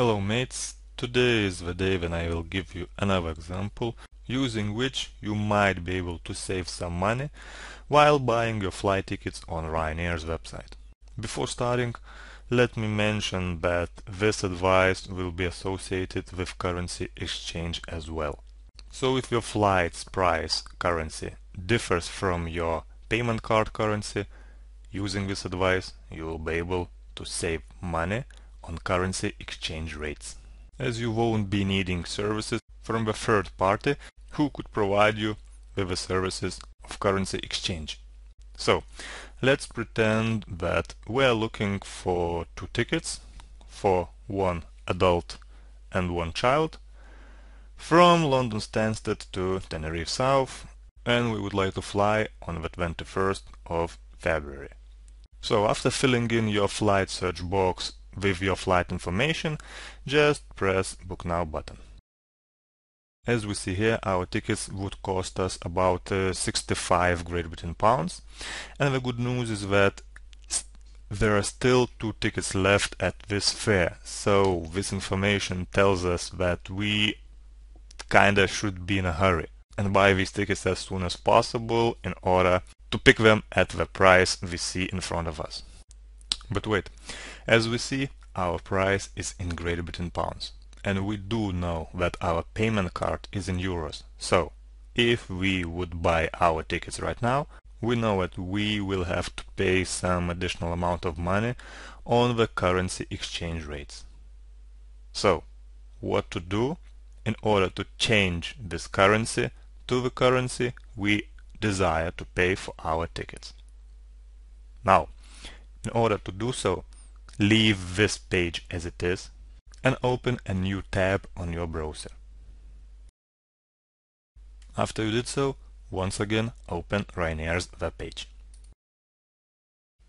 Hello mates, today is the day when I will give you another example using which you might be able to save some money while buying your flight tickets on Ryanair's website. Before starting, let me mention that this advice will be associated with currency exchange as well. So if your flight's price currency differs from your payment card currency, using this advice you will be able to save money on currency exchange rates, as you won't be needing services from the third party who could provide you with the services of currency exchange. So let's pretend that we're looking for two tickets for one adult and one child from London Stansted to Tenerife South, and we would like to fly on the 21st of February. So after filling in your flight search box with your flight information, just press Book Now button. As we see here, our tickets would cost us about 65 Great Britain pounds, and the good news is that there are still two tickets left at this fare, so this information tells us that we kinda should be in a hurry and buy these tickets as soon as possible in order to pick them at the price we see in front of us. But wait, as we see, our price is in Great Britain pounds, and we do know that our payment card is in euros. So if we would buy our tickets right now, we know that we will have to pay some additional amount of money on the currency exchange rates. So what to do in order to change this currency to the currency we desire to pay for our tickets? Now, in order to do so, leave this page as it is and open a new tab on your browser. After you did so, once again open Ryanair's webpage.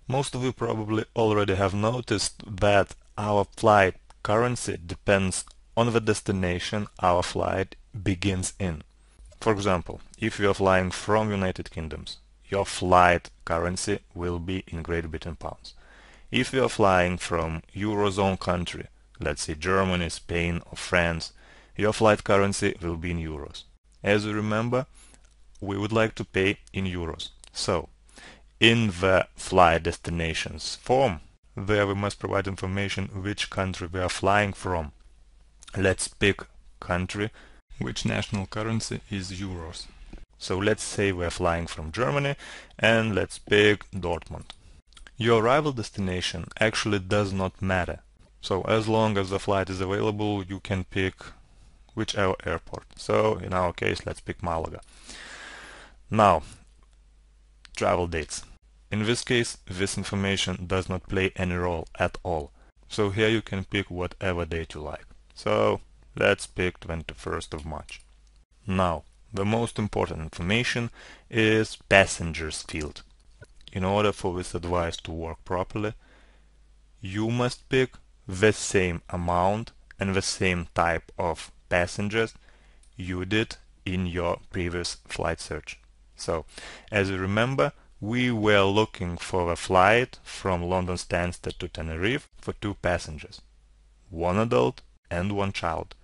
Most of you probably already have noticed that our flight currency depends on the destination our flight begins in. For example, if you are flying from United Kingdoms, your flight currency will be in Great Britain pounds. If you are flying from Eurozone country, let's say Germany, Spain or France, your flight currency will be in euros. As you remember, we would like to pay in euros. So, in the flight destinations form, there we must provide information which country we are flying from. Let's pick country which national currency is euros. So let's say we're flying from Germany and let's pick Dortmund. Your arrival destination actually does not matter. So as long as the flight is available, you can pick whichever airport. So in our case, let's pick Malaga. Now, travel dates. In this case, this information does not play any role at all. So here you can pick whatever date you like. So let's pick 21st of March. Now, the most important information is passengers field. In order for this advice to work properly, you must pick the same amount and the same type of passengers you did in your previous flight search. So, as you remember, we were looking for a flight from London Stansted to Tenerife for two passengers, one adult and one child.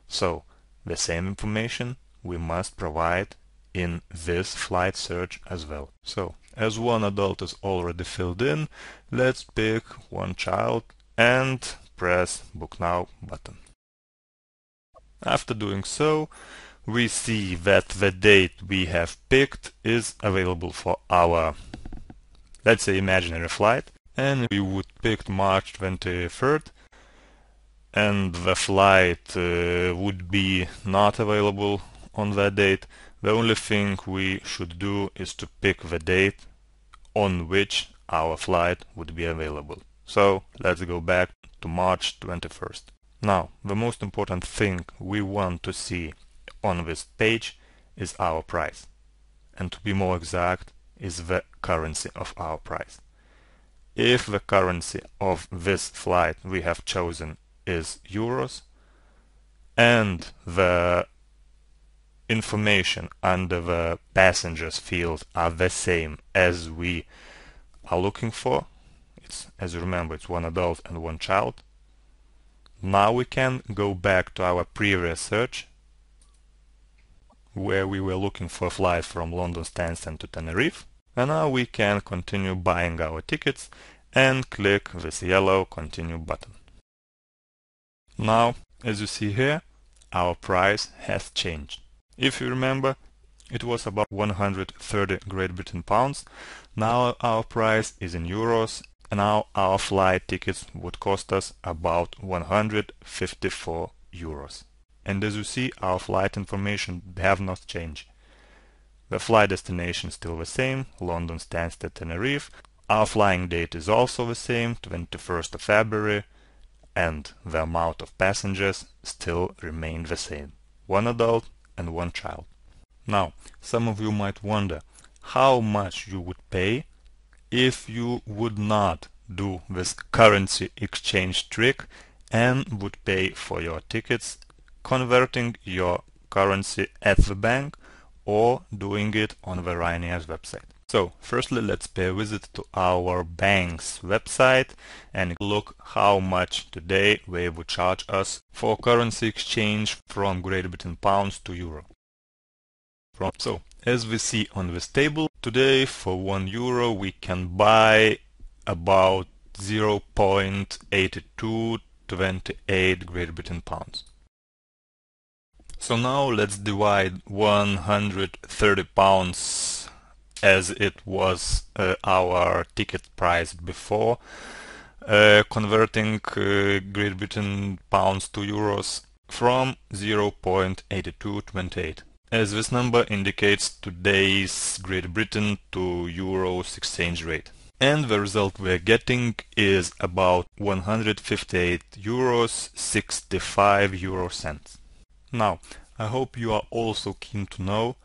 So, the same information we must provide in this flight search as well. So, as one adult is already filled in, let's pick one child and press Book Now button. After doing so, we see that the date we have picked is available for our, let's say, imaginary flight, and we would pick March 23rd, and the flight would be not available on that date. The only thing we should do is to pick the date on which our flight would be available. So let's go back to March 21st. Now, the most important thing we want to see on this page is our price, and to be more exact, is the currency of our price. If the currency of this flight we have chosen is euros, and the information under the passengers field are the same as we are looking for, as you remember, it's one adult and one child, Now we can go back to our previous search where we were looking for a flight from London Stansted to Tenerife, and now we can continue buying our tickets and click this yellow continue button. Now, as you see here, our price has changed. If you remember, it was about 130 Great Britain pounds. Now our price is in euros, and now our flight tickets would cost us about 154 euros. And as you see, our flight information have not changed. The flight destination is still the same, London Stansted Tenerife. Our flying date is also the same, 21st of February, and the amount of passengers still remain the same, one adult and one child. Now, some of you might wonder how much you would pay if you would not do this currency exchange trick and would pay for your tickets converting your currency at the bank or doing it on the Ryanair's website. So, firstly, let's pay a visit to our bank's website and look how much today they would charge us for currency exchange from Great Britain pounds to euro. So, as we see on this table, today for €1 we can buy about 0.8228 Great Britain pounds. So now let's divide 130 pounds as it was our ticket price before, converting Great Britain pounds to euros from 0.8228. As this number indicates today's Great Britain to euros exchange rate. And the result we're getting is about 158 euros 65 euro cents. Now, I hope you are also keen to know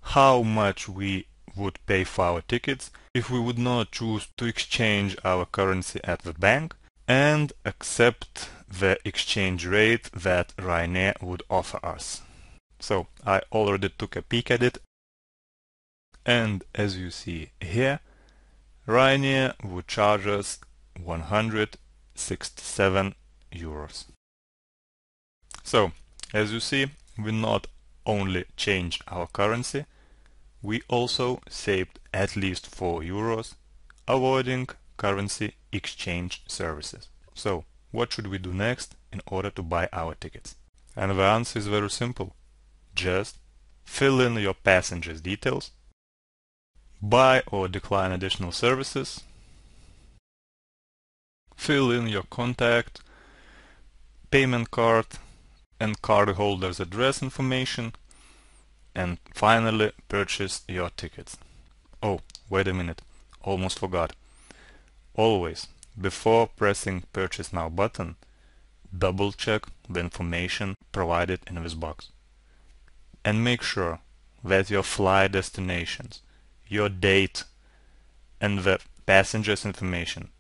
how much we would pay for our tickets if we would not choose to exchange our currency at the bank and accept the exchange rate that Ryanair would offer us. So I already took a peek at it, and as you see here, Ryanair would charge us 167 euros. So, as you see, we not only changed our currency, we also saved at least 4 euros, avoiding currency exchange services. So, what should we do next in order to buy our tickets? And the answer is very simple. Just fill in your passengers' details, buy or decline additional services, fill in your contact, payment card and cardholder's address information, and finally purchase your tickets. Oh, wait a minute, almost forgot. Always, before pressing Purchase Now button, double check the information provided in this box. And make sure that your flight destinations, your date, and the passenger's information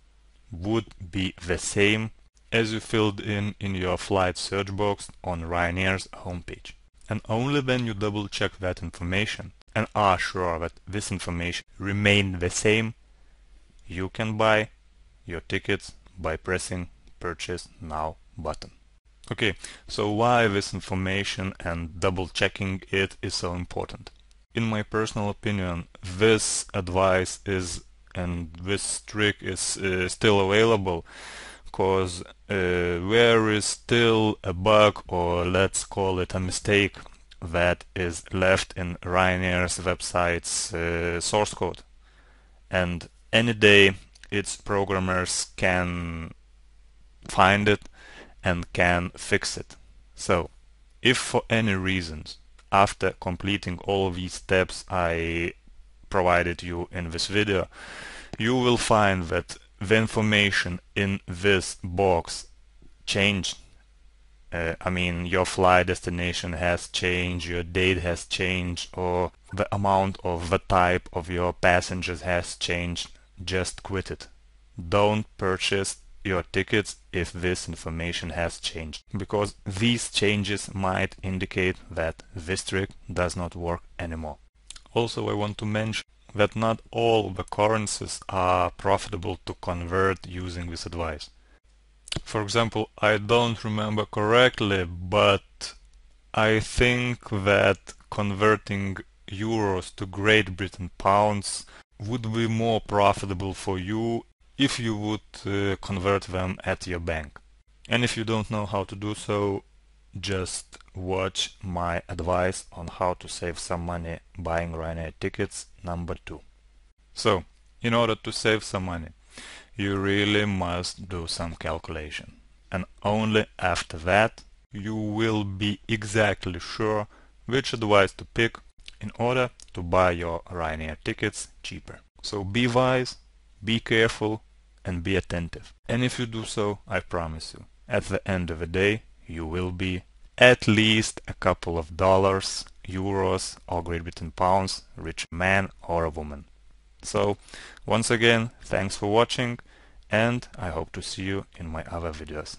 would be the same as you filled in your flight search box on Ryanair's homepage. And only when you double check that information and are sure that this information remains the same, you can buy your tickets by pressing Purchase Now button. Okay, so why this information and double checking it is so important? In my personal opinion, this advice is and this trick is still available because there is still a bug, or let's call it a mistake, that is left in Ryanair's website's source code, and any day its programmers can find it and can fix it. So, if for any reasons, after completing all these steps I provided you in this video, you will find that the information in this box changed, your flight destination has changed, your date has changed, or the amount of the type of your passengers has changed, just quit it. Don't purchase your tickets if this information has changed, because these changes might indicate that this trick does not work anymore. Also, I want to mention that not all the currencies are profitable to convert using this advice. For example, I don't remember correctly, but I think that converting euros to Great Britain pounds would be more profitable for you if you would convert them at your bank. And if you don't know how to do so, just watch my advice on how to save some money buying Ryanair tickets number 2. So, in order to save some money, you really must do some calculation. And only after that you will be exactly sure which advice to pick in order to buy your Ryanair tickets cheaper. So be wise, be careful, and be attentive. And if you do so, I promise you, at the end of the day, you will be at least a couple of dollars, euros, or Great Britain pounds rich man or a woman. So, once again, thanks for watching, and I hope to see you in my other videos.